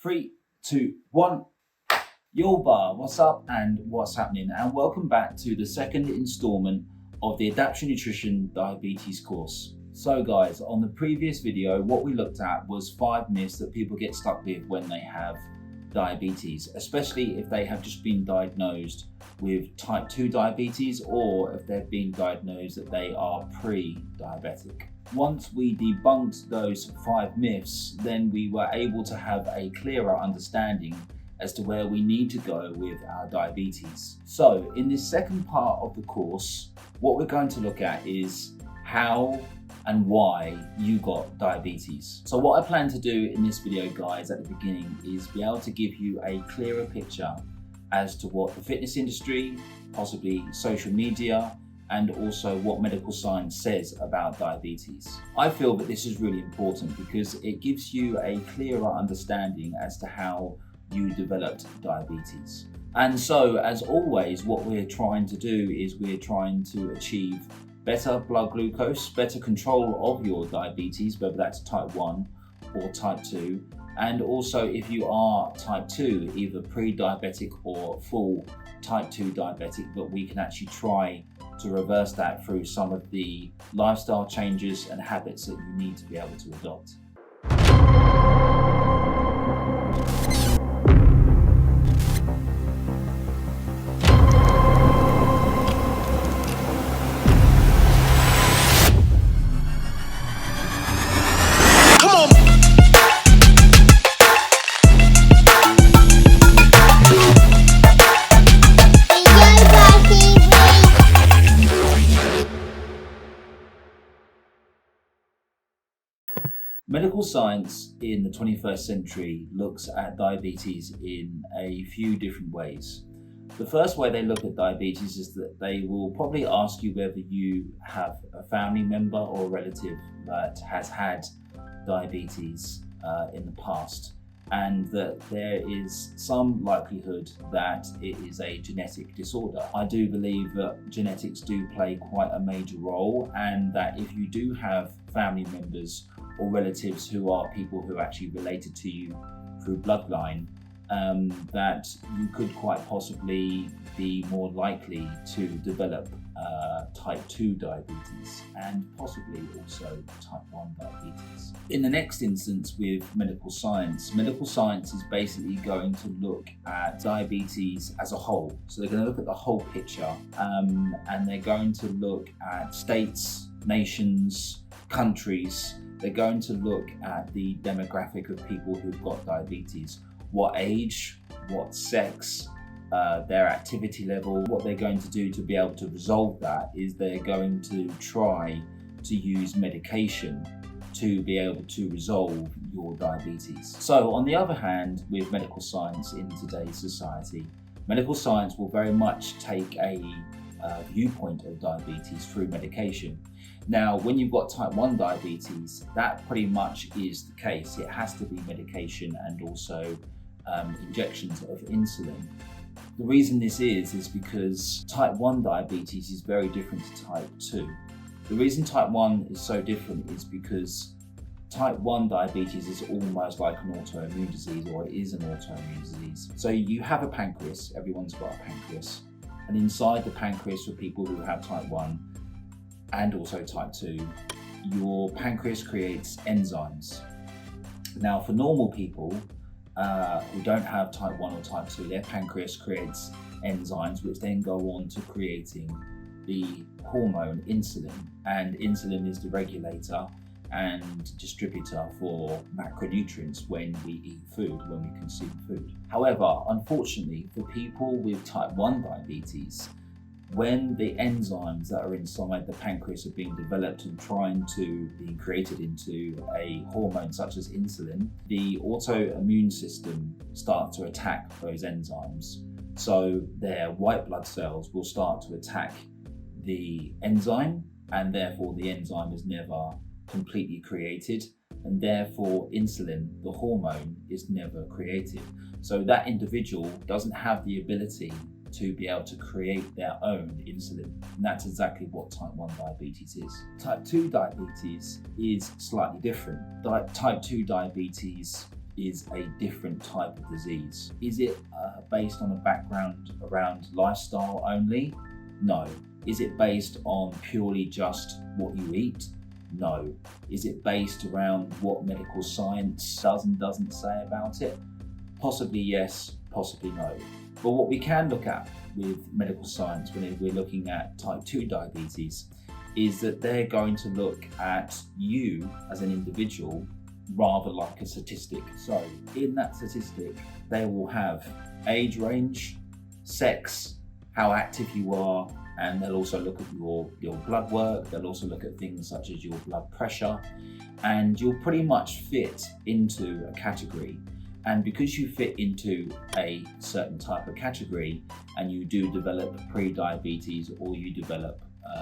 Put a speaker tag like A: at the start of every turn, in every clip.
A: Three, two, one. Yo bar, what's up and what's happening? And welcome back to the second installment of the Adaption Nutrition Diabetes course. So guys, on the previous video, what we looked at was 5 myths that people get stuck with when they have diabetes, especially if they have just been diagnosed with type 2 diabetes or if they've been diagnosed that they are pre-diabetic. Once we debunked those 5 myths, then we were able to have a clearer understanding as to where we need to go with our diabetes. So in this second part of the course, what we're going to look at is how and why you got diabetes. So what I plan to do in this video, guys, at the beginning is be able to give you a clearer picture as to what the fitness industry, possibly social media, and also what medical science says about diabetes. I feel that this is really important because it gives you a clearer understanding as to how you developed diabetes. And so, as always, what we're trying to do is we're trying to achieve better blood glucose, better control of your diabetes, whether that's type 1 or type 2. And also, if you are type 2, either pre-diabetic or full type 2 diabetic, but we can actually try to reverse that through some of the lifestyle changes and habits that you need to be able to adopt. Medical science in the 21st century looks at diabetes in a few different ways. The first way they look at diabetes is that they will probably ask you whether you have a family member or a relative that has had diabetes in the past, and that there is some likelihood that it is a genetic disorder. I do believe that genetics do play quite a major role, and that if you do have family members or relatives who are people who are actually related to you through bloodline, that you could quite possibly be more likely to develop type 2 diabetes and possibly also type 1 diabetes. In the next instance with medical science is basically going to look at diabetes as a whole. So they're going to look at the whole picture, and they're going to look at states, nations, countries. They're going to look at the demographic of people who've got diabetes, what age, what sex, their activity level. What they're going to do to be able to resolve that is they're going to try to use medication to be able to resolve your diabetes. So on the other hand, with medical science in today's society, medical science will very much take a viewpoint of diabetes through medication. Now, when you've got type 1 diabetes, that pretty much is the case. It has to be medication and also injections of insulin. The reason this is because type 1 diabetes is very different to type 2. The reason type 1 is so different is because type 1 diabetes is almost like an autoimmune disease, or it is an autoimmune disease. So you have a pancreas, everyone's got a pancreas. And inside the pancreas for people who have type 1 and also type 2, your pancreas creates enzymes. Now for normal people who don't have type 1 or type 2, their pancreas creates enzymes which then go on to creating the hormone insulin. And insulin is the regulator and distributor for macronutrients when we eat food, when we consume food. However, unfortunately, for people with type 1 diabetes, when the enzymes that are inside the pancreas are being developed and trying to be created into a hormone such as insulin, the autoimmune system starts to attack those enzymes. So their white blood cells will start to attack the enzyme, and therefore the enzyme is never completely created, and therefore insulin, the hormone, is never created. So that individual doesn't have the ability to be able to create their own insulin. And that's exactly what type 1 diabetes is. Type 2 diabetes is slightly different. Type 2 diabetes is a different type of disease. Is it based on a background around lifestyle only? No. Is it based on purely just what you eat? No. Is it based around what medical science does and doesn't say about it? Possibly yes, possibly no. But what we can look at with medical science when we're looking at type 2 diabetes is that they're going to look at you as an individual rather like a statistic. So in that statistic, they will have age range, sex, how active you are, and they'll also look at your blood work. They'll also look at things such as your blood pressure, and you'll pretty much fit into a category. And because you fit into a certain type of category and you do develop pre-diabetes or you develop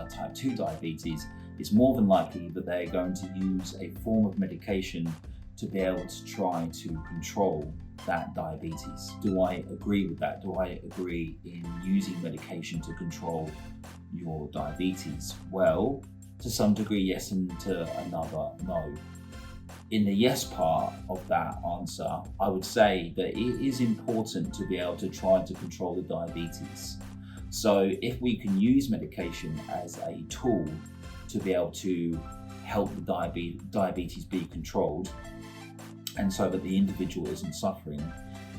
A: type 2 diabetes, it's more than likely that they're going to use a form of medication to be able to try to control that diabetes. Do I agree with that? Do I agree in using medication to control your diabetes? Well, to some degree, yes, and to another, no. In the yes part of that answer, I would say that it is important to be able to try to control the diabetes. So if we can use medication as a tool to be able to help the diabetes be controlled, and so that the individual isn't suffering,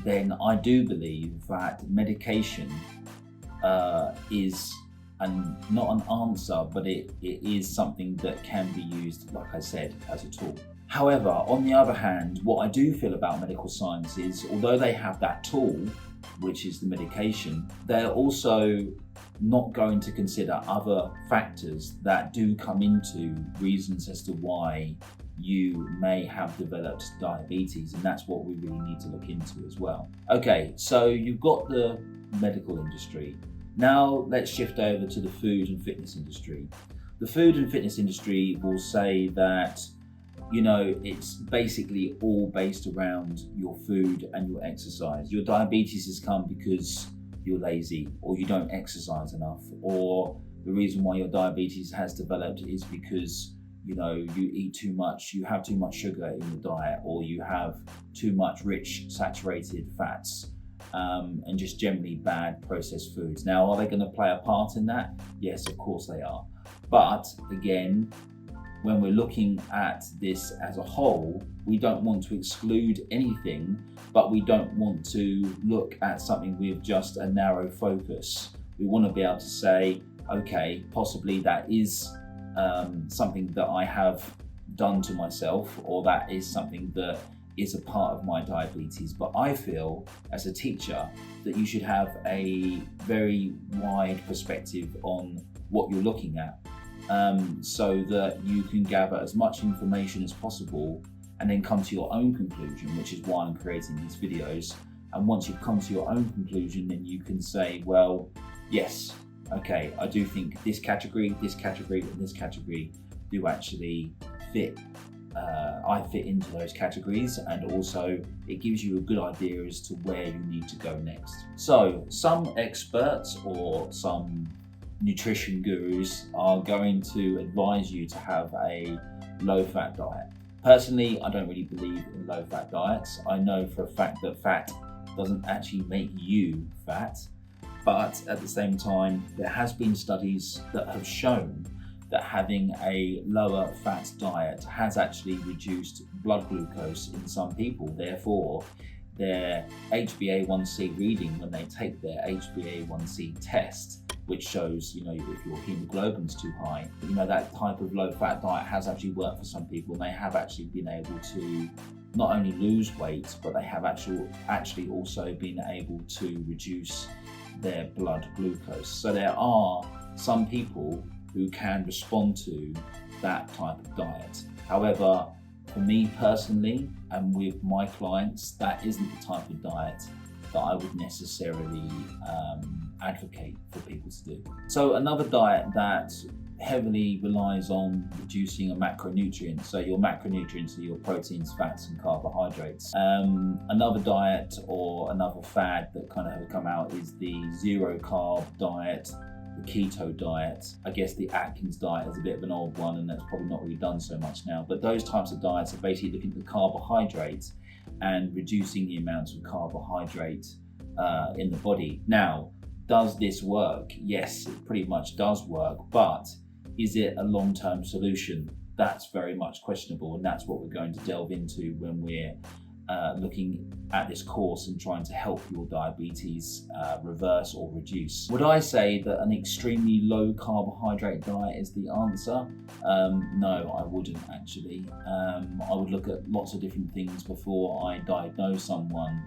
A: then I do believe that medication is not an answer, but it is something that can be used, like I said, as a tool. However, on the other hand, what I do feel about medical science is, although they have that tool, which is the medication, they're also not going to consider other factors that do come into reasons as to why you may have developed diabetes, and that's what we really need to look into as well. Okay, so you've got the medical industry. Now let's shift over to the food and fitness industry. The food and fitness industry will say that, you know, it's basically all based around your food and your exercise. Your diabetes has come because you're lazy or you don't exercise enough, or the reason why your diabetes has developed is because, you know, you eat too much, you have too much sugar in your diet, or you have too much rich saturated fats, and just generally bad processed foods. Now, are they going to play a part in that? Yes, of course they are. But again, when we're looking at this as a whole, we don't want to exclude anything, but we don't want to look at something with just a narrow focus. We want to be able to say, okay, possibly that is something that I have done to myself, or that is something that is a part of my diabetes. But I feel as a teacher that you should have a very wide perspective on what you're looking at, so that you can gather as much information as possible and then come to your own conclusion, which is why I'm creating these videos. And once you've come to your own conclusion, then you can say, well, yes, okay, I do think this category, and this category do actually fit. I fit into those categories, and also it gives you a good idea as to where you need to go next. So some experts or some nutrition gurus are going to advise you to have a low-fat diet. Personally, I don't really believe in low-fat diets. I know for a fact that fat doesn't actually make you fat, but at the same time, there has been studies that have shown that having a lower fat diet has actually reduced blood glucose in some people. Therefore, their HbA1c reading when they take their HbA1c test, which shows, you know, if your hemoglobin's too high, you know, that type of low fat diet has actually worked for some people, and they have actually been able to not only lose weight, but they have actually also been able to reduce their blood glucose. So there are some people who can respond to that type of diet. However, for me personally, and with my clients, that isn't the type of diet that I would necessarily advocate for people to do. So another diet that heavily relies on reducing a macronutrient, so your macronutrients are your proteins, fats and carbohydrates. Another diet or another fad that kind of have come out is the zero carb diet, the keto diet. I guess the Atkins diet is a bit of an old one, and that's probably not really done so much now. But those types of diets are basically looking at the carbohydrates and reducing the amounts of carbohydrate in the body. Now, does this work? Yes, it pretty much does work, but is it a long-term solution? That's very much questionable, and that's what we're going to delve into when we're looking at this course and trying to help your diabetes reverse or reduce. Would I say that an extremely low carbohydrate diet is the answer? No, I wouldn't actually. I would look at lots of different things before I diagnose someone,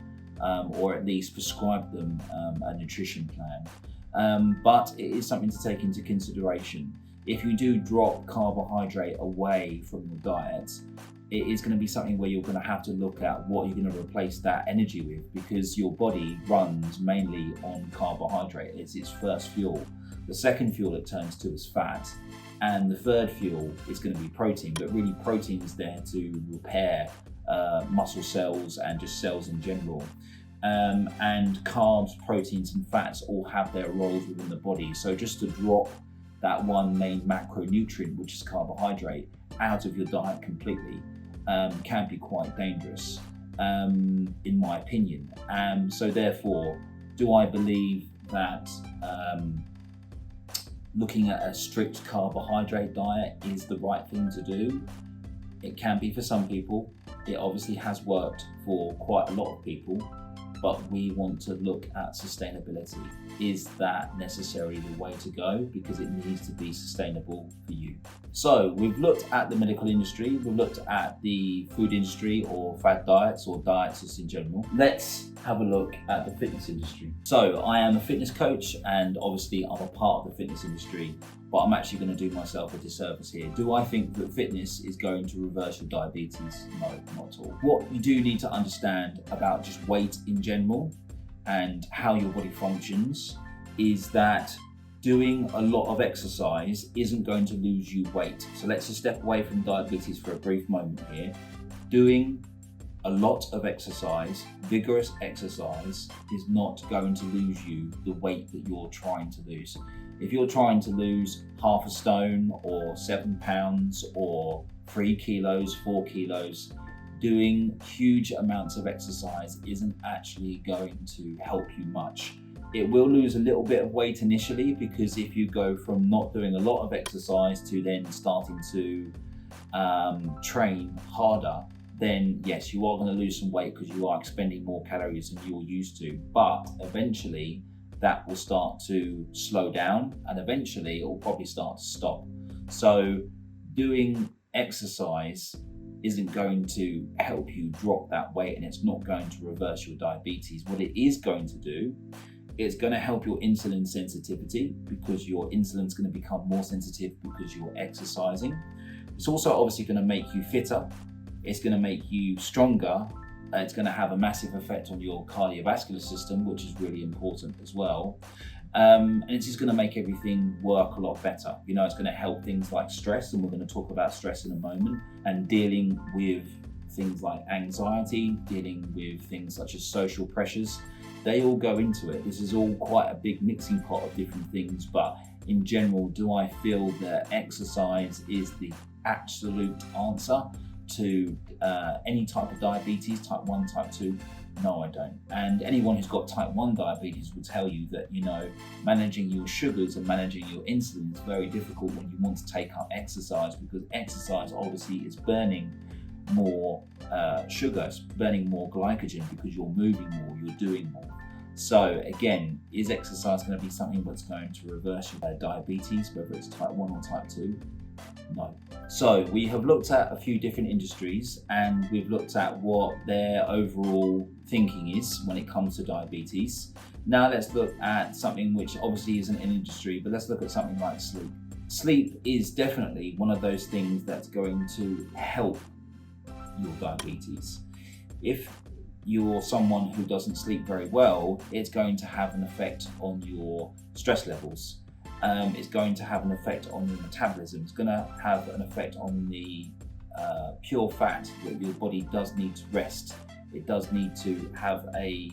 A: or at least prescribe them a nutrition plan. But it is something to take into consideration. If you do drop carbohydrate away from the diet, it is going to be something where you're going to have to look at what you're going to replace that energy with, because your body runs mainly on carbohydrate. It's its first fuel. The second fuel it turns to is fat, and the third fuel is going to be protein. But really, protein is there to repair muscle cells and just cells in general. And carbs, proteins, and fats all have their roles within the body. So just to drop that one main macronutrient, which is carbohydrate, out of your diet completely can be quite dangerous, in my opinion. So therefore, do I believe that looking at a strict carbohydrate diet is the right thing to do? It can be for some people. It obviously has worked for quite a lot of people, but we want to look at sustainability. Is that necessarily the way to go? Because it needs to be sustainable for you. So we've looked at the medical industry, we've looked at the food industry or fad diets or diets just in general. Let's have a look at the fitness industry. So I am a fitness coach, and obviously I'm a part of the fitness industry, but I'm actually going to do myself a disservice here. Do I think that fitness is going to reverse your diabetes? No, not at all. What you do need to understand about just weight in general and how your body functions is that doing a lot of exercise isn't going to lose you weight. So let's just step away from diabetes for a brief moment here. Doing a lot of exercise, vigorous exercise, is not going to lose you the weight that you're trying to lose. If you're trying to lose half a stone or 7 pounds or 3 kilos, 4 kilos, doing huge amounts of exercise isn't actually going to help you much. It will lose a little bit of weight initially, because if you go from not doing a lot of exercise to then starting to train harder, then yes, you are going to lose some weight because you are expending more calories than you're used to. But eventually that will start to slow down, and eventually it will probably start to stop. So doing exercise isn't going to help you drop that weight, and it's not going to reverse your diabetes. What it is going to do, it's going to help your insulin sensitivity, because your insulin is going to become more sensitive because you're exercising. It's also obviously going to make you fitter. It's going to make you stronger. It's going to have a massive effect on your cardiovascular system, which is really important as well. And it's just going to make everything work a lot better. You know, it's going to help things like stress, and we're going to talk about stress in a moment, and dealing with things like anxiety, dealing with things such as social pressures. They all go into it. This is all quite a big mixing pot of different things, but in general, do I feel that exercise is the absolute answer to any type of diabetes, type 1, type 2? No, I don't. And anyone who's got type 1 diabetes will tell you that, you know, managing your sugars and managing your insulin is very difficult when you want to take up exercise, because exercise obviously is burning more sugar, it's burning more glycogen, because you're moving more, you're doing more. So again, is exercise going to be something that's going to reverse your diabetes, whether it's type 1 or type 2? No. So we have looked at a few different industries, and we've looked at what their overall thinking is when it comes to diabetes. Now let's look at something which obviously isn't an industry, but let's look at something like sleep. Sleep is definitely one of those things that's going to help your diabetes. If you're someone who doesn't sleep very well, it's going to have an effect on your stress levels. It's going to have an effect on your metabolism. It's going to have an effect on the pure fat that your body does need to rest. It does need to have a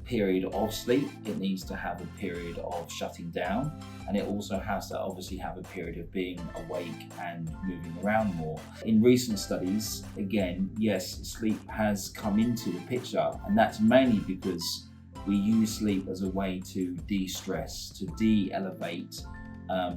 A: period of sleep, it needs to have a period of shutting down, and it also has to obviously have a period of being awake and moving around more. In recent studies, again, yes, sleep has come into the picture, and that's mainly because we use sleep as a way to de-stress, to de-elevate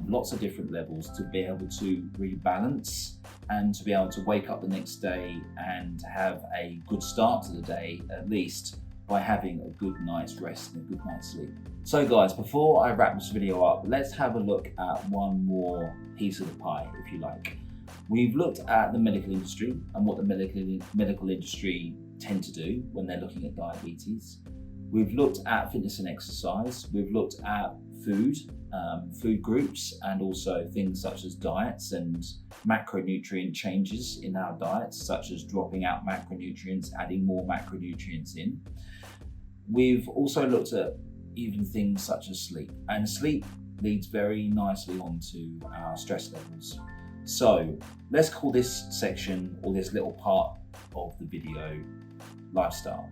A: lots of different levels, to be able to rebalance and to be able to wake up the next day and have a good start to the day, at least by having a good night's rest and a good night's sleep. So guys, before I wrap this video up, let's have a look at one more piece of the pie, if you like. We've looked at the medical industry and what the medical industry tend to do when they're looking at diabetes. We've looked at fitness and exercise. We've looked at food groups, and also things such as diets and macronutrient changes in our diets, such as dropping out macronutrients, adding more macronutrients in. We've also looked at even things such as sleep, and sleep leads very nicely onto our stress levels. So let's call this section, or this little part of the video, lifestyle.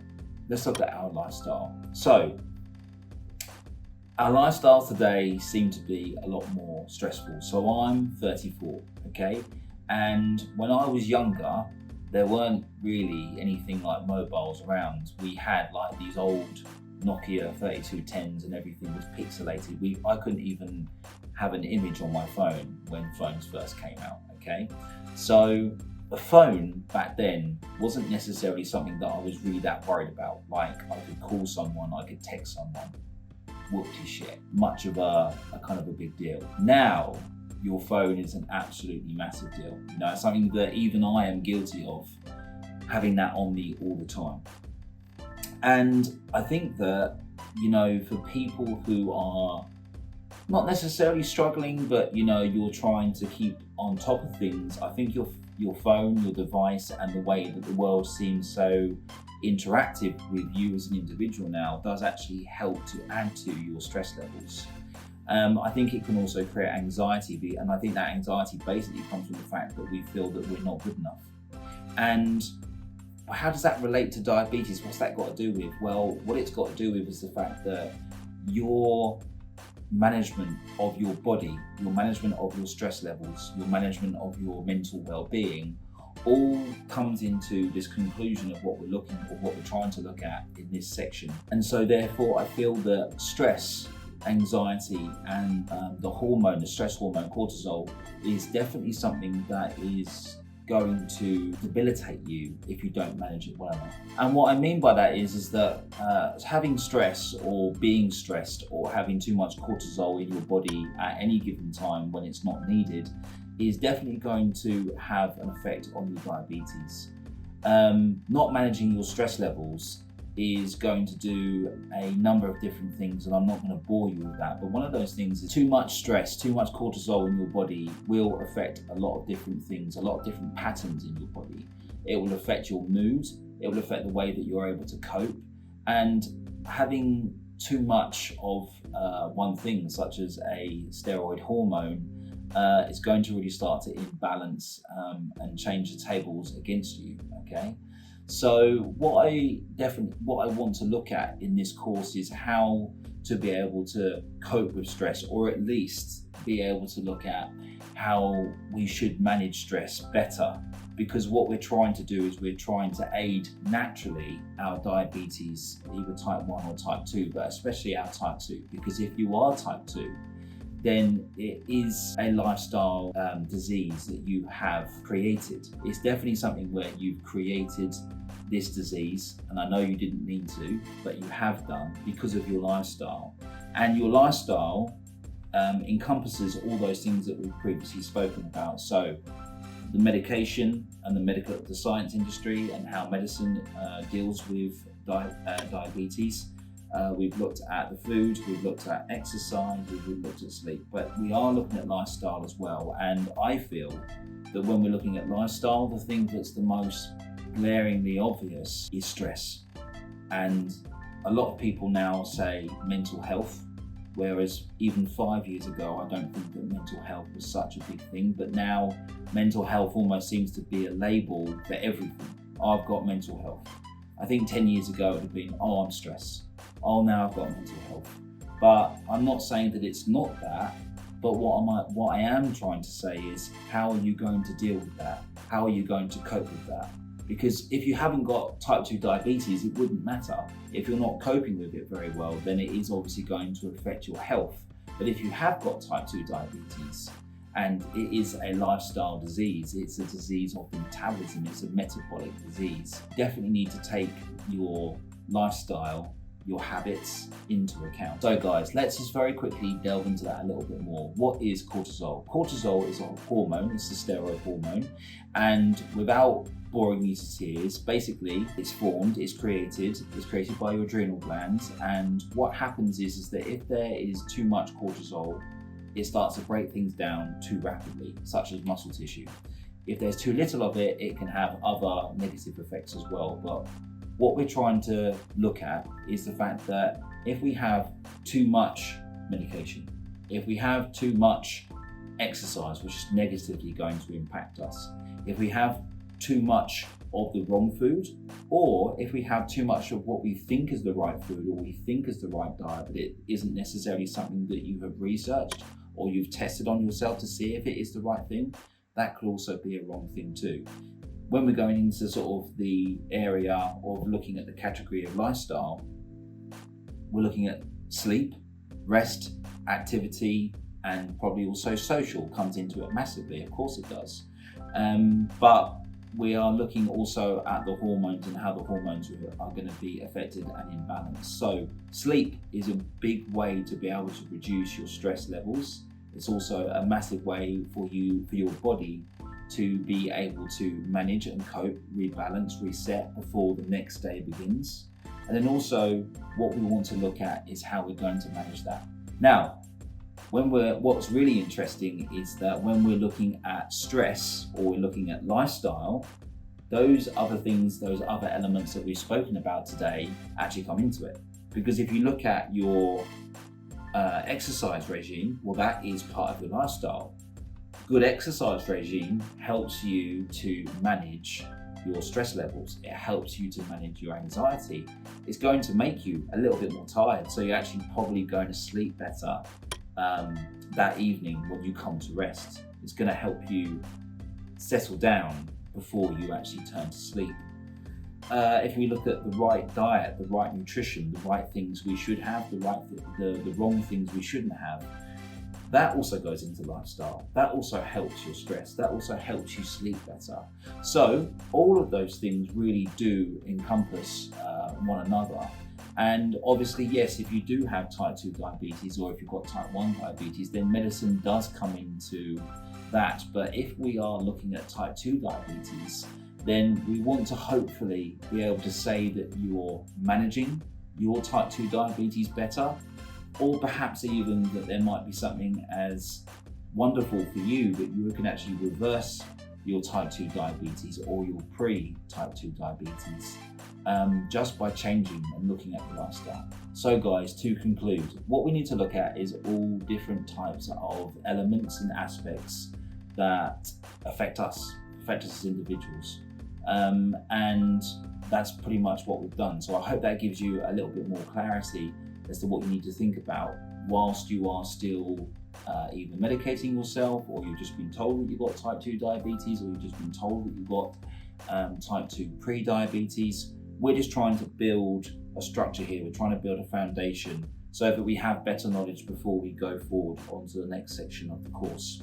A: Let's look at our lifestyle. So our lifestyles today seem to be a lot more stressful. So I'm 34, okay? And when I was younger, there weren't really anything like mobiles around. We had like these old Nokia 3210s and everything was pixelated. I couldn't even have an image on my phone when phones first came out, okay? So a phone back then wasn't necessarily something that I was really that worried about. Like, I could call someone, I could text someone, whoopty shit. Much of a kind of a big deal. Now, your phone is an absolutely massive deal. You know, it's something that even I am guilty of, having that on me all the time. And I think that, you know, for people who are not necessarily struggling, but you know, you're trying to keep on top of things, I think your phone, your device, and the way that the world seems so interactive with you as an individual now does actually help to add to your stress levels. I think it can also create anxiety, and I think that anxiety basically comes from the fact that we feel that we're not good enough. And how does that relate to diabetes? What's that got to do with? Well, what it's got to do with is the fact that your management of your body, your management of your stress levels, your management of your mental well-being all comes into this conclusion of what we're trying to look at in this section. And so therefore I feel that stress, anxiety, and the stress hormone cortisol is definitely something that is going to debilitate you if you don't manage it well enough. And what I mean by that is that having stress, or being stressed, or having too much cortisol in your body at any given time when it's not needed is definitely going to have an effect on your diabetes. Not managing your stress levels is going to do a number of different things, and I'm not going to bore you with that, but one of those things is too much stress, too much cortisol in your body will affect a lot of different things, a lot of different patterns in your body. It will affect your mood, it will affect the way that you're able to cope, and having too much of one thing, such as a steroid hormone, is going to really start to imbalance and change the tables against you, okay? So what I want to look at in this course is how to be able to cope with stress, or at least be able to look at how we should manage stress better. Because what we're trying to do is we're trying to aid naturally our diabetes, either type 1 or type 2, but especially our type 2. Because if you are type 2, then it is a lifestyle disease that you have created. It's definitely something where you've created this disease, and I know you didn't mean to, but you have done because of your lifestyle. And your lifestyle encompasses all those things that we've previously spoken about. So the medication and the science industry, and how medicine deals with diabetes. We've looked at the food, we've looked at exercise, we've looked at sleep, but we are looking at lifestyle as well. And I feel that when we're looking at lifestyle, the thing that's the most glaringly obvious is stress. And a lot of people now say mental health, whereas even 5 years ago, I don't think that mental health was such a big thing, but now mental health almost seems to be a label for everything. I've got mental health. I think 10 years ago it would have been, oh, I'm stressed. oh, now I've got mental health. But I'm not saying that it's not that, but what I am trying to say is, how are you going to deal with that? How are you going to cope with that? Because if you haven't got type 2 diabetes, it wouldn't matter. If you're not coping with it very well, then it is obviously going to affect your health. But if you have got type 2 diabetes, and it is a lifestyle disease, it's a disease of the metabolism, it's a metabolic disease, you definitely need to take your lifestyle, your habits into account. So guys, let's just very quickly delve into that a little bit more. What is cortisol? Cortisol is a hormone, it's a steroid hormone, and without boring you to tears, basically it's created by your adrenal glands, and what happens is that if there is too much cortisol, it starts to break things down too rapidly, such as muscle tissue. If there's too little of it, it can have other negative effects as well. But what we're trying to look at is the fact that if we have too much medication, if we have too much exercise, which is negatively going to impact us, if we have too much of the wrong food, or if we have too much of what we think is the right food or we think is the right diet, but it isn't necessarily something that you have researched or you've tested on yourself to see if it is the right thing, that could also be a wrong thing too. When we're going into sort of the area of looking at the category of lifestyle, we're looking at sleep, rest, activity, and probably also social comes into it massively. Of course it does. But we are looking also at the hormones and how the hormones are going to be affected and imbalanced. So sleep is a big way to be able to reduce your stress levels. It's also a massive way for your body to be able to manage and cope, rebalance, reset before the next day begins. And then also what we want to look at is how we're going to manage that. Now, what's really interesting is that when we're looking at stress or we're looking at lifestyle, those other things, those other elements that we've spoken about today actually come into it. Because if you look at your exercise regime, well, that is part of your lifestyle. Good exercise regime helps you to manage your stress levels. It helps you to manage your anxiety. It's going to make you a little bit more tired, so you're actually probably going to sleep better that evening when you come to rest. It's going to help you settle down before you actually turn to sleep. If we look at the right diet, the right nutrition, the right things we should have, the wrong things we shouldn't have, that also goes into lifestyle. That also helps your stress. That also helps you sleep better. So all of those things really do encompass one another. And obviously, yes, if you do have type 2 diabetes or if you've got type 1 diabetes, then medicine does come into that. But if we are looking at type 2 diabetes, then we want to hopefully be able to say that you're managing your type 2 diabetes better, or perhaps even that there might be something as wonderful for you that you can actually reverse your type 2 diabetes or your pre-type 2 diabetes just by changing and looking at the lifestyle. So guys, to conclude, what we need to look at is all different types of elements and aspects that affect us as individuals. And that's pretty much what we've done. So I hope that gives you a little bit more clarity as to what you need to think about whilst you are still either medicating yourself, or you've just been told that you've got type 2 diabetes, or you've just been told that you've got type 2 pre-diabetes. We're just trying to build a structure here. We're trying to build a foundation so that we have better knowledge before we go forward onto the next section of the course.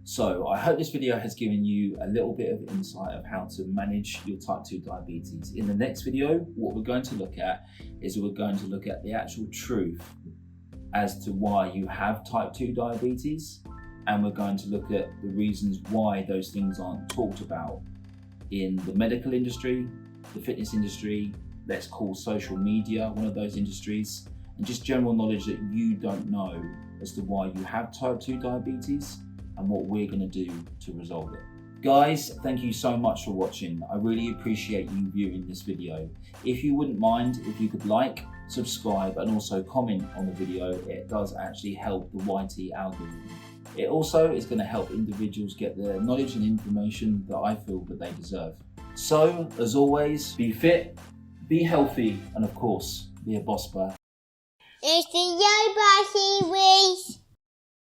A: So I hope this video has given you a little bit of insight of how to manage your type 2 diabetes. In the next video, what we're going to look at is we're going to look at the actual truth as to why you have type 2 diabetes, and we're going to look at the reasons why those things aren't talked about in the medical industry, the fitness industry, let's call social media one of those industries, and just general knowledge that you don't know as to why you have type 2 diabetes and what we're going to do to resolve it. Guys, thank you so much for watching. I really appreciate you viewing this video. If you wouldn't mind, if you could like, subscribe, and also comment on the video, it does actually help the YT algorithm. It also is going to help individuals get the knowledge and information that I feel that they deserve. So, as always, be fit, be healthy, and of course, be a boss.
B: It's the Yoba series.